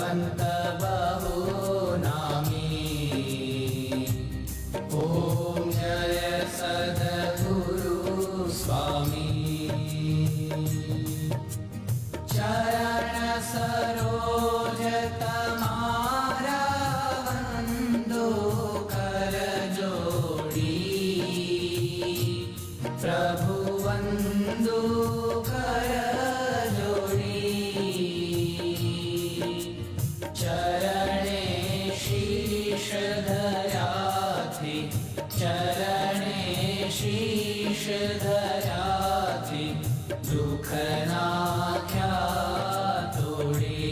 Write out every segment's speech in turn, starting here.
बलवन्त बहुनामी। ॐ जय सद्गुरु स्वामी। चरण सरोज तमारा वंदो कर जोड़ी। प्रभु वंदो कर जोड़ी। चरणे शीश धरा थी, चरणे शीश धरा थी, दुख नाख्या तोड़ी।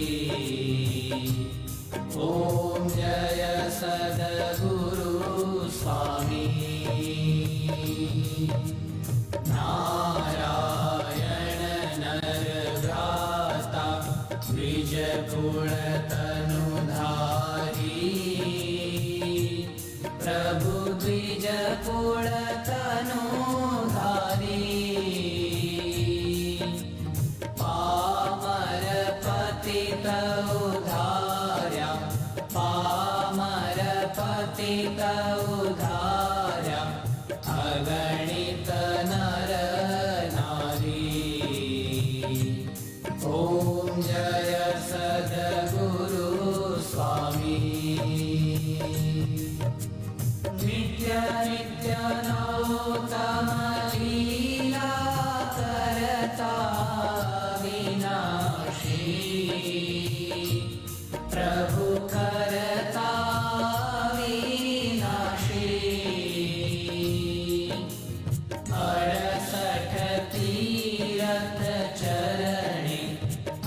ओम जय सद्गुरु स्वामी। नारायण नर भ्राता द्विज कुल तनुधारी। प्रभु द्विज कुल तनुधारी। पामर पतित उद्धार्या, पामर पतित उद्धार्या, अगणित नर नारी। ओम जय सद्गुरु स्वामी। नित्य नित्य नौतम लीला करता विनाशी। प्रभु करता विनाशी। 68 तीरथ चरणी,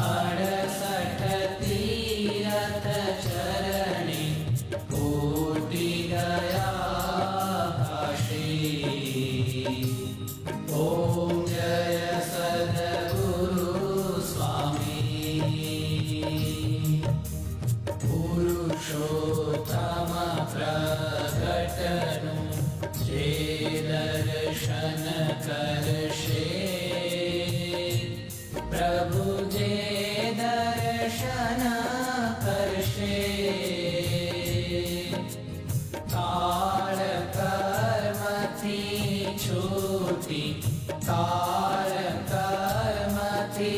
68 तीरथ चरणी, कोटि गया काशी। ओम जय सद्गुरु स्वामी। पुरुषोत्तम प्रगटनु जे दर्शन करशे। प्रभु जे दर्शन करशे। काल कर्म थी छूटी, काल कर्म थी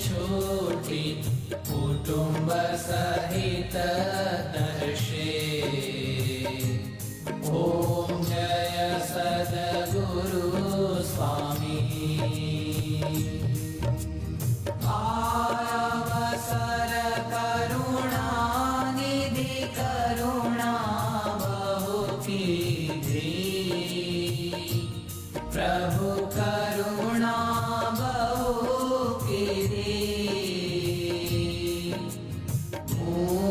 छूटी, कुटुंब सहित दर्शे। ओम जय सद्गुरु स्वामी। अवसर करुणा निधि करुणा बहु कीधी। प्रभु करुणा बहु कीधी।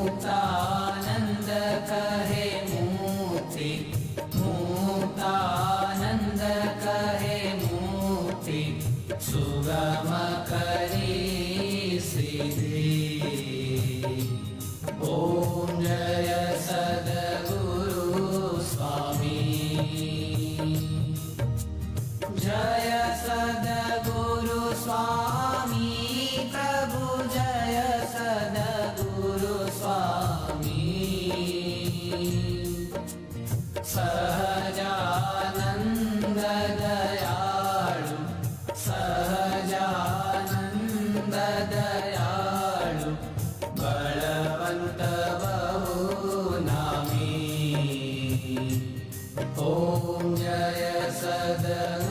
मुक्तानंद कहे मुक्ति, मुक्तानंद कहे मुक्ति, सुगम करी सिद्धि। ओम जय सद्गुरु स्वामी। जय सद्गुरु स्वामी। प्रभु जय सद्गुरु स्वामी। सहजानंद दयालु, सहजानंद दयालु, बलवन्त बहुनामी। ओम जय सद्गुरु